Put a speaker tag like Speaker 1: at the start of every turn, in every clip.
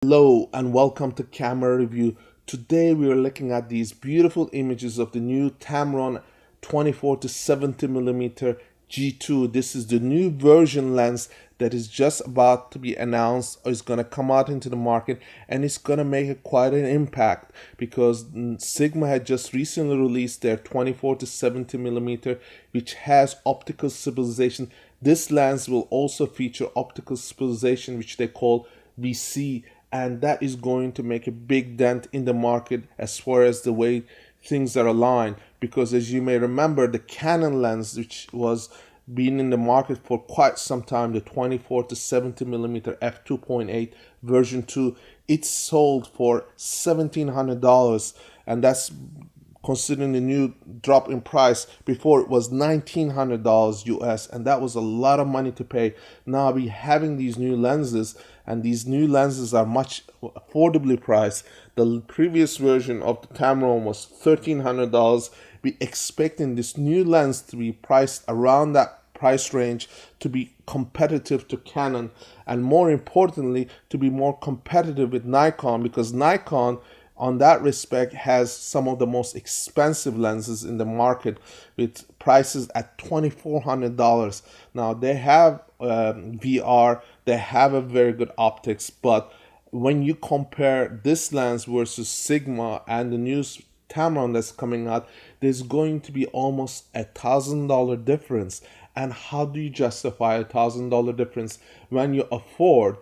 Speaker 1: Hello and welcome to Camera Review. Today we are looking at these beautiful images of the new Tamron 24 to 70mm G2. This is the new version lens that is just about to be announced or is going to come out into the market, and it's going to make quite an impact because Sigma had just recently released their 24 to 70mm, which has optical stabilization. This lens will also feature optical stabilization, which they call VC, and that is going to make a big dent in the market as far as the way things are aligned, because as you may remember, the Canon lens, which was been in the market for quite some time, the 24 to 70mm f2.8 version 2, it's sold for $1,700, and that's considering the new drop in price. Before it was $1,900 US, and that was a lot of money to pay. Now we having these new lenses, and these new lenses are much affordably priced. The previous version of the Tamron was $1,300. We expecting this new lens to be priced around that price range, to be competitive to Canon, and more importantly to be more competitive with Nikon, because Nikon on that respect has some of the most expensive lenses in the market with prices at $2,400. Now they have VR, they have a very good optics, but when you compare this lens versus Sigma and the new Tamron that's coming out, there's going to be almost $1,000 difference. And how do you justify $1,000 difference when you afford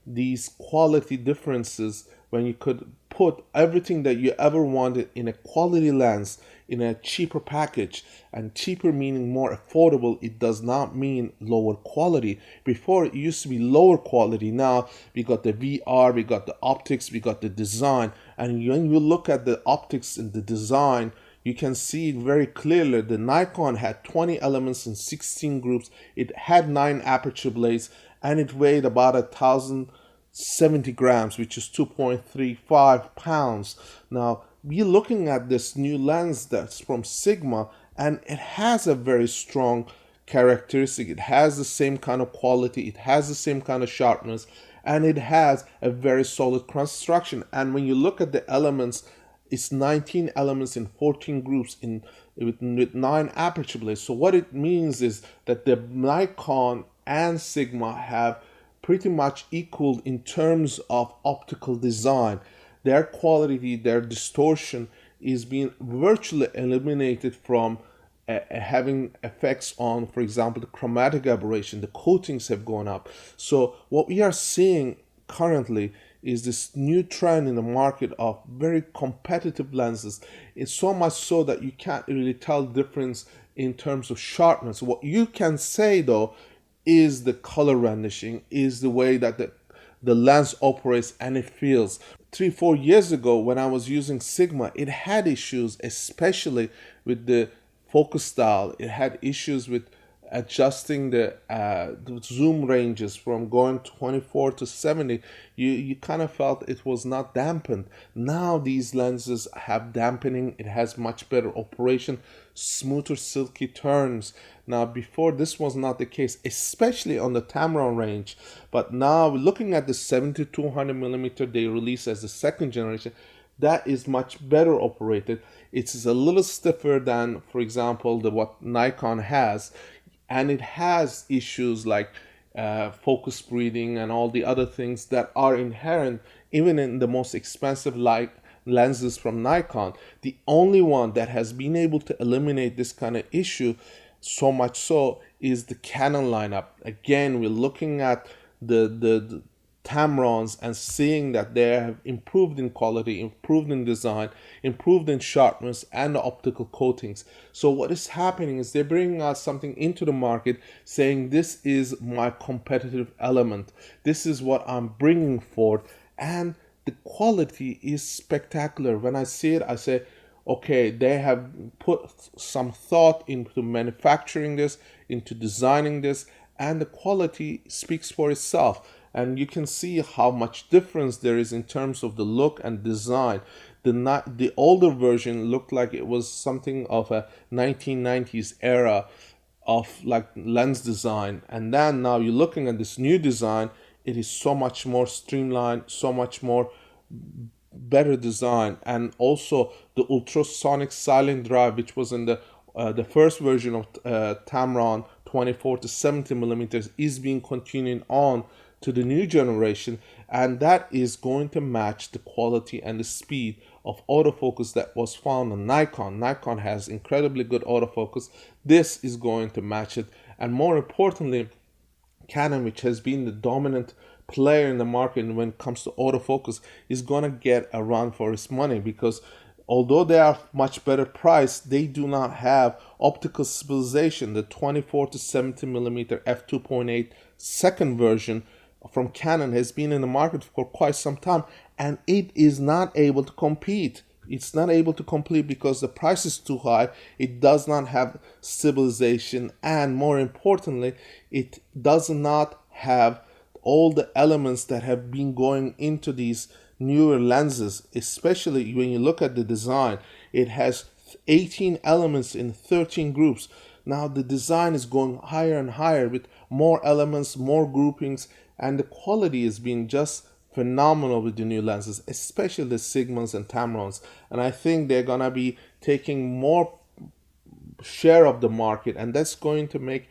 Speaker 1: these quality differences, when you could put everything that you ever wanted in a quality lens in a cheaper package? And cheaper meaning more affordable. It does not mean lower quality. Before it used to be lower quality. Now we got the VR, we got the optics, we got the design. And when you look at the optics and the design, you can see very clearly the Nikon had 20 elements in 16 groups. It had 9 aperture blades, and it weighed about 1,070 grams, which is 2.35 pounds. Now we're looking at this new lens that's from Sigma, and it has a very strong characteristic. It has the same kind of quality, it has the same kind of sharpness, and it has a very solid construction. And when you look at the elements, it's 19 elements in 14 groups with 9 aperture blades. So what it means is that the Nikon and Sigma have pretty much equal in terms of optical design. Their quality, their distortion is being virtually eliminated from having effects on, for example, the chromatic aberration. The coatings have gone up. So what we are seeing currently is this new trend in the market of very competitive lenses. It's so much so that you can't really tell the difference in terms of sharpness. What you can say though is the color rendering, is the way that the lens operates and it feels. 3-4 years ago when I was using Sigma, it had issues, especially with the focus style. It had issues with adjusting the zoom ranges from going 24 to 70. You kind of felt it was not dampened. Now these lenses have dampening. It has much better operation, smoother silky turns. Now before this was not the case, especially on the Tamron range, but now looking at the 70-200mm they released as the second generation, that is much better operated. It's a little stiffer than, for example, what Nikon has, and it has issues like focus breathing and all the other things that are inherent even in the most expensive light lenses from Nikon. The only one that has been able to eliminate this kind of issue, so much so, is the Canon lineup. Again, we're looking at the Tamrons and seeing that they have improved in quality, improved in design, improved in sharpness and the optical coatings. So what is happening is they're bringing out something into the market saying this is my competitive element, this is what I'm bringing forth, and the quality is spectacular. When I see it, I say, okay, they have put some thought into manufacturing this, into designing this, and the quality speaks for itself. And you can see how much difference there is in terms of the look and design. The older version looked like it was something of a 1990s era of like lens design, and then now you're looking at this new design. it is so much more streamlined, so much more better design. And also the ultrasonic silent drive, which was in the first version of Tamron 24 to 70 millimeters, is being continued on to the new generation, and that is going to match the quality and the speed of autofocus that was found on Nikon. Nikon has incredibly good autofocus. This is going to match it, and more importantly, Canon, which has been the dominant player in the market when it comes to autofocus, is going to get a run for its money, because although they are much better priced, they do not have optical stabilization. The 24 to 70 millimeter f2.8 second version from Canon has been in the market for quite some time, and it is not able to compete. It's not able to compete because the price is too high. It does not have stabilization, and more importantly, it does not have all the elements that have been going into these newer lenses. Especially when you look at the design, it has 18 elements in 13 groups. Now the design is going higher and higher with more elements, more groupings, and the quality has been just phenomenal with the new lenses, especially the Sigmas and Tamrons. And I think they're gonna be taking more share of the market, and that's going to make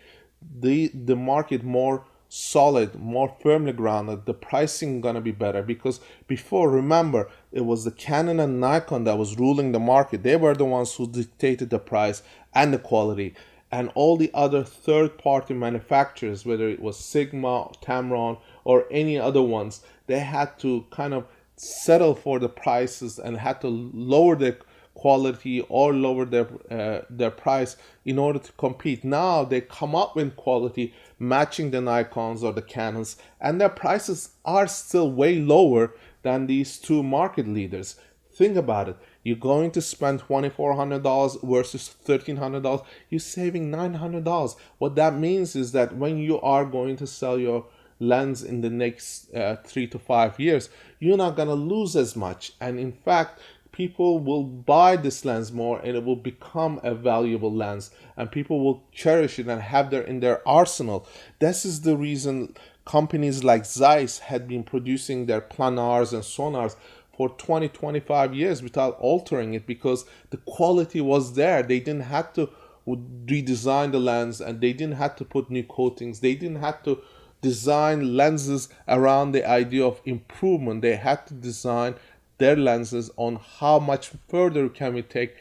Speaker 1: the market more solid, more firmly grounded. The pricing gonna be better, because before, remember, it was the Canon and Nikon that was ruling the market. They were the ones who dictated the price and the quality, and all the other third-party manufacturers, whether it was Sigma, Tamron, or any other ones, they had to kind of settle for the prices and had to lower their quality or lower their price in order to compete. Now they come up with quality matching the Nikons or the Canons, and their prices are still way lower than these two market leaders. Think about it. You're going to spend $2,400 versus $1,300. You're saving $900. What that means is that when you are going to sell your lens in the next 3 to 5 years, you're not going to lose as much. And in fact, people will buy this lens more, and it will become a valuable lens, and people will cherish it and have it in their arsenal. This is the reason companies like Zeiss had been producing their planars and sonars for 20-25 years without altering it, because the quality was there. They didn't have to redesign the lens, and they didn't have to put new coatings. They didn't have to design lenses around the idea of improvement. They had to design their lenses on how much further can we take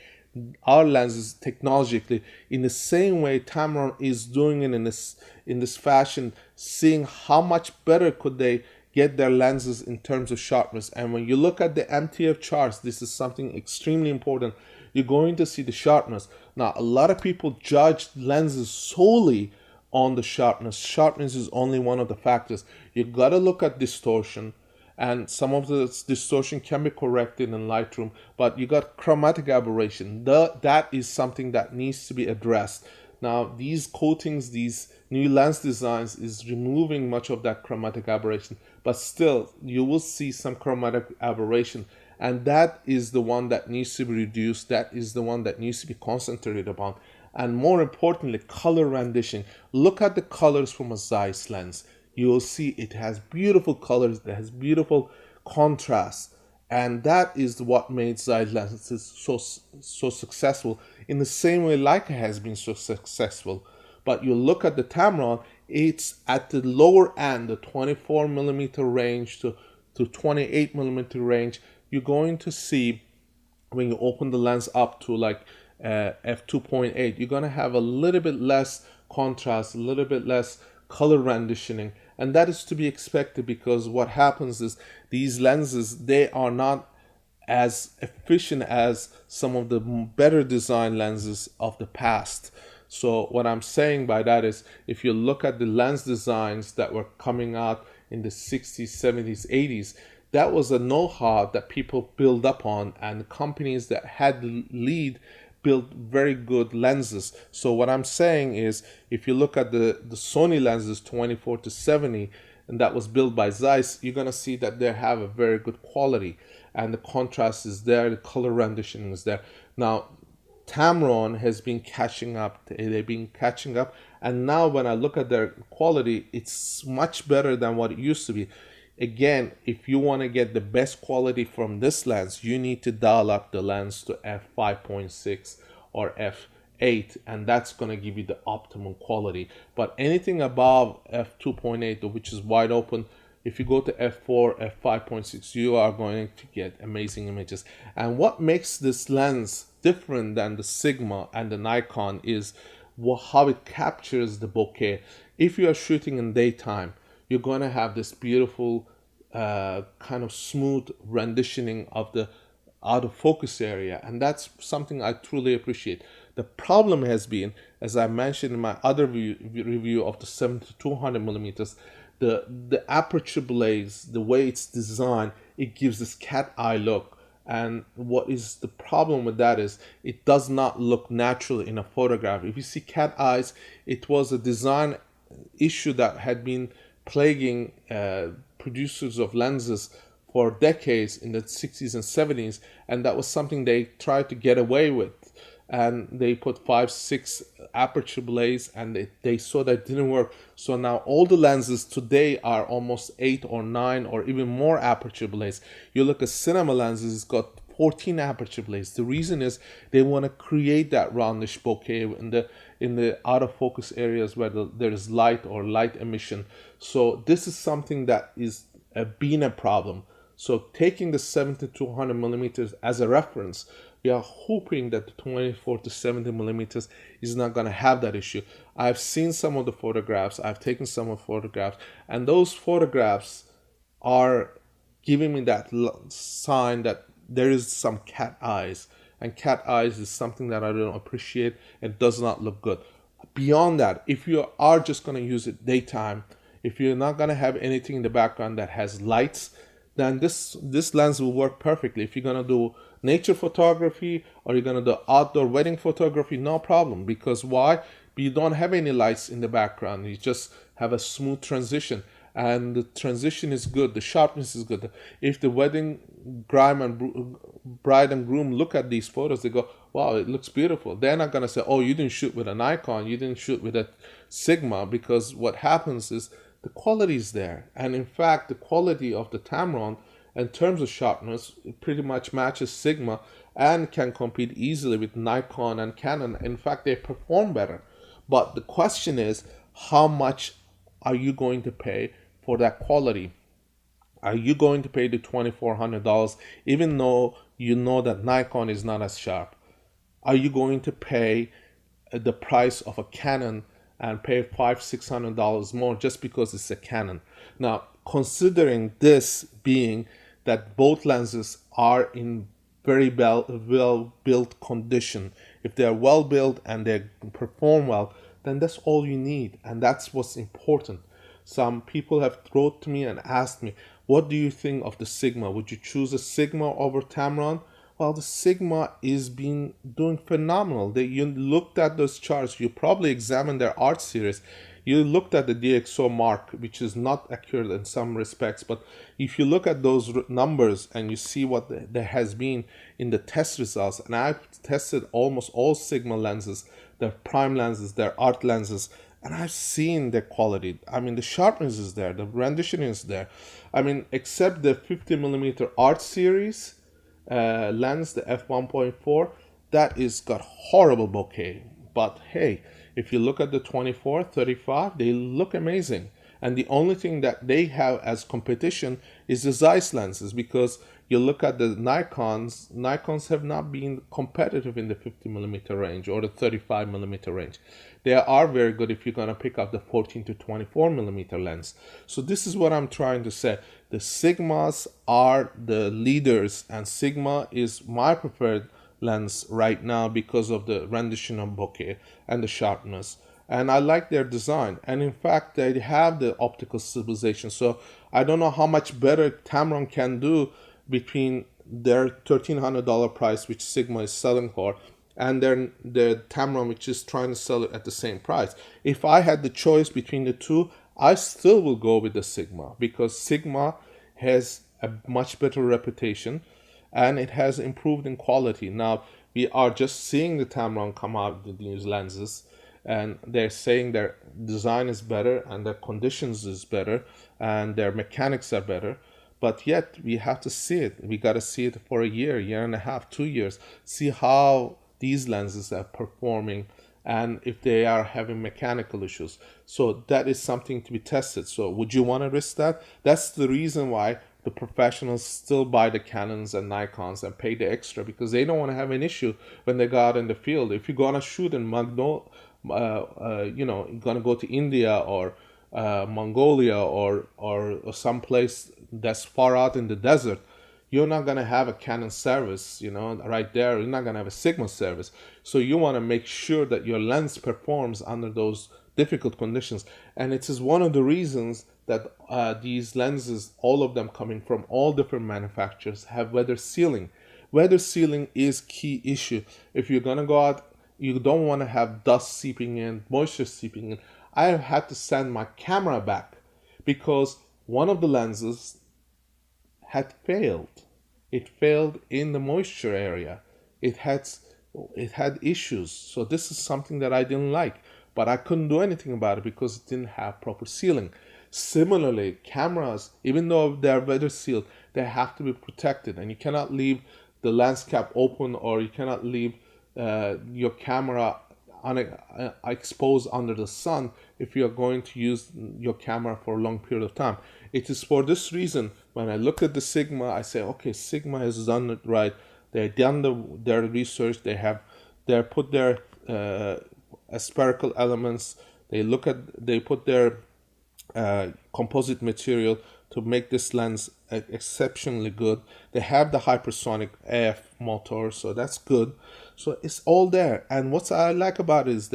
Speaker 1: our lenses technologically. In the same way, Tamron is doing it in this fashion, seeing how much better could they get their lenses in terms of sharpness. And when you look at the MTF charts, this is something extremely important. You're going to see the sharpness. Now, a lot of people judge lenses solely on the sharpness. Sharpness is only one of the factors. You got to look at distortion, and some of the distortion can be corrected in Lightroom, but you got chromatic aberration. That is something that needs to be addressed. Now, these coatings, these new lens designs is removing much of that chromatic aberration, but still you will see some chromatic aberration, and that is the one that needs to be reduced. That is the one that needs to be concentrated upon. And more importantly, color rendition. Look at the colors from a Zeiss lens. You will see it has beautiful colors, it has beautiful contrast, and that is what made Zeiss lenses so successful. In the same way Leica has been so successful. But you look at the Tamron, it's at the lower end, the 24 millimeter range to 28 millimeter range. You're going to see, when you open the lens up to like f2.8, you're going to have a little bit less contrast, a little bit less color renditioning, and that is to be expected, because what happens is these lenses, they are not as efficient as some of the better design lenses of the past. So what I'm saying by that is, if you look at the lens designs that were coming out in the 60s, 70s, 80s, that was a know-how that people build up on, and companies that had the lead built very good lenses. So what I'm saying is, if you look at the Sony lenses 24 to 70, and that was built by Zeiss, you're going to see that they have a very good quality, and the contrast is there, the color renditioning is there. Now, Tamron has been catching up. They've been catching up, And now when I look at their quality, it's much better than what it used to be. Again, if you want to get the best quality from this lens, you need to dial up the lens to f5.6 or f8, and that's going to give you the optimum quality. But anything above f2.8, which is wide open, if you go to f4, f5.6, you are going to get amazing images. And what makes this lens different than the Sigma and the Nikon is how it captures the bokeh. If you are shooting in daytime, you're going to have this beautiful kind of smooth renditioning of the out of focus area, and that's something I truly appreciate. The problem has been, as I mentioned in my other review of the 7-200 millimeters, the aperture blaze, the way it's designed, it gives this cat eye look. And what is the problem with that is it does not look natural in a photograph. If you see cat eyes, it was a design issue that had been plaguing producers of lenses for decades in the 60s and 70s, and that was something they tried to get away with. And they put 5-6 aperture blaze, and they saw that didn't work. So now all the lenses today are almost 8 or 9 or even more aperture blaze. You look at cinema lenses, it's got 14 aperture blaze. The reason is they want to create that roundish bokeh in the out of focus areas where there is light or light emission. So this is something that is been a problem. So taking the 7-200 millimeters as a reference, we are hoping that the 24-70 millimeters is not going to have that issue. I've seen some of the photographs, I've taken some of the photographs, and those photographs are giving me that sign that there is some cat eyes, and cat eyes is something that I don't appreciate and does not look good. Beyond that, if you are just going to use it daytime, if you're not going to have anything in the background that has lights, then this lens will work perfectly. If you're going to do nature photography or you're going to do outdoor wedding photography, no problem. Because why? You don't have any lights in the background. You just have a smooth transition, and the transition is good. The sharpness is good. If the wedding bride and groom look at these photos, they go, wow, it looks beautiful. They're not going to say, oh, you didn't shoot with a Nikon, you didn't shoot with a Sigma, because what happens is the quality is there. And in fact, the quality of the Tamron in terms of sharpness, it pretty much matches Sigma and can compete easily with Nikon and Canon. In fact, they perform better. But the question is, how much are you going to pay for that quality? Are you going to pay the $2,400 even though you know that Nikon is not as sharp? Are you going to pay the price of a Canon and pay $500-600 more just because it's a Canon? Now, considering this being that both lenses are in very well built condition, if they are well built and they perform well, then that's all you need, and that's what's important. Some people have wrote to me and asked me, what do you think of the Sigma? Would you choose a Sigma over Tamron? Well, the Sigma is been doing phenomenal. You looked at those charts, you probably examined their art series, you looked at the DxO mark, which is not accurate in some respects, but if you look at those numbers and you see what there has been in the test results, and I've tested almost all Sigma lenses, their prime lenses, their art lenses, and I've seen the quality. I mean, the sharpness is there, the rendition is there. I mean, except the 50mm art series lens, the f1.4, that is got horrible bokeh. But hey, if you look at the 24, 35, they look amazing. And the only thing that they have as competition is the Zeiss lenses, because you look at the Nikons have not been competitive in the 50mm range or the 35mm range. They are very good if you're going to pick up the 14 to 24mm lens. So this is what I'm trying to say. The Sigmas are the leaders, and Sigma is my preferred lens right now because of the rendition of bokeh and the sharpness. And I like their design, and in fact they have the optical stabilization, so I don't know how much better Tamron can do between their $1,300 price, which Sigma is selling for, and their Tamron, which is trying to sell it at the same price. If I had the choice between the two, I still will go with the Sigma, because Sigma has a much better reputation and it has improved in quality. Now we are just seeing the Tamron come out with these lenses. and they're saying their design is better and their conditions is better and their mechanics are better. But yet we have to see it. We got to see it for a year and a half, 2 years, see how these lenses are performing and if they are having mechanical issues. So that is something to be tested. So would you want to risk that? That's the reason why the professionals still buy the Canons and Nikons and pay the extra, because they don't want to have an issue when they go out in the field. If you're gonna shoot in you're gonna go to India or Mongolia or some place that's far out in the desert, you're not gonna have a Canon service, right there. You're not gonna have a Sigma service. So you want to make sure that your lens performs under those difficult conditions. And it is one of the reasons that these lenses, all of them coming from all different manufacturers, have weather sealing. Weather sealing is key issue. If you're gonna go out, you don't want to have dust seeping in, moisture seeping in. I have had to send my camera back because one of the lenses had failed. It failed in the moisture area. It had issues. So this is something that I didn't like, but I couldn't do anything about it because it didn't have proper sealing. Similarly, cameras, even though they're weather sealed, they have to be protected, and you cannot leave the lens cap open, or you cannot leave your camera exposed under the sun if you're going to use your camera for a long period of time. It is for this reason when I look at the Sigma, I say, okay, Sigma has done it right. They've done their research. They put their spherical elements. They put their composite material to make this lens exceptionally good. They have the hypersonic AF motor, so that's good. So it's all there. And what I like about it is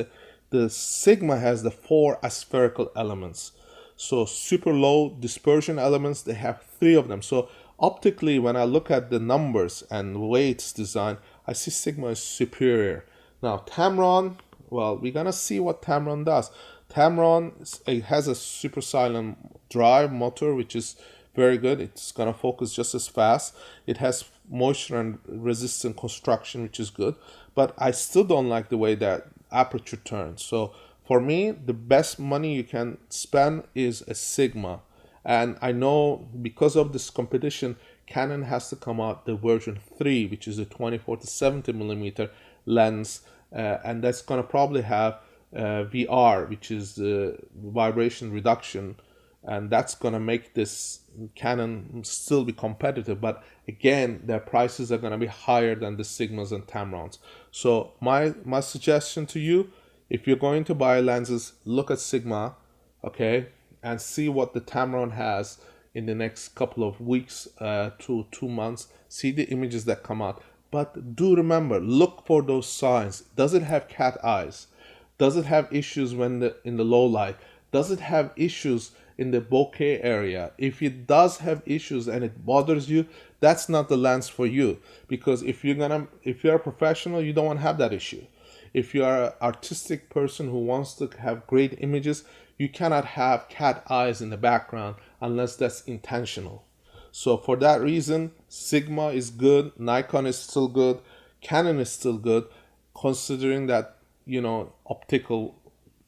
Speaker 1: the Sigma has the 4 aspherical elements. So super low dispersion elements, they have 3 of them. So optically, when I look at the numbers and the way it's designed, I see Sigma is superior. Now Tamron, well, we're gonna see what Tamron does. Tamron, it has a super silent drive motor, which is very good. It's gonna focus just as fast. It has moisture and resistant construction, which is good. But I still don't like the way that aperture turns. So for me, the best money you can spend is a Sigma. And I know because of this competition, Canon has to come out the version 3, which is a 24 to 70 millimeter lens, and that's gonna probably have VR, which is vibration reduction, and that's gonna make this Canon still be competitive. But again, their prices are gonna be higher than the Sigmas and Tamrons. So my suggestion to you, if you're going to buy lenses, look at Sigma, okay, and see what the Tamron has in the next couple of weeks to 2 months. See the images that come out. But do remember, look for those signs. Does it have cat eyes? Does it have issues when in the low light? Does it have issues in the bokeh area? If it does have issues and it bothers you, that's not the lens for you. Because if you're a professional, you don't want to have that issue. If you are an artistic person who wants to have great images, you cannot have cat eyes in the background unless that's intentional. So for that reason, Sigma is good, Nikon is still good, Canon is still good, considering that, optical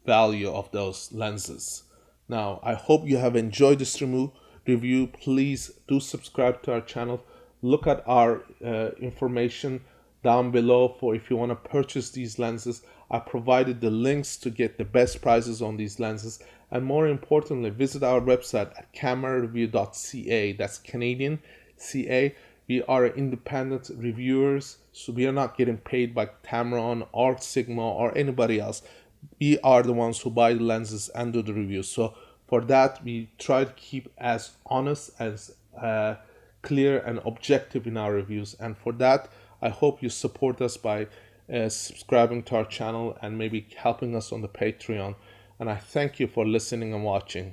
Speaker 1: value of those lenses. Now, I hope you have enjoyed this review. Please do subscribe to our channel. Look at our information down below for if you want to purchase these lenses. I provided the links to get the best prices on these lenses. And more importantly, visit our website at camerareview.ca. That's Canadian CA. We are independent reviewers, so we are not getting paid by Tamron or Sigma or anybody else. We are the ones who buy the lenses and do the reviews. So for that, we try to keep as honest, as clear and objective in our reviews. And for that, I hope you support us by subscribing to our channel and maybe helping us on the Patreon. And I thank you for listening and watching.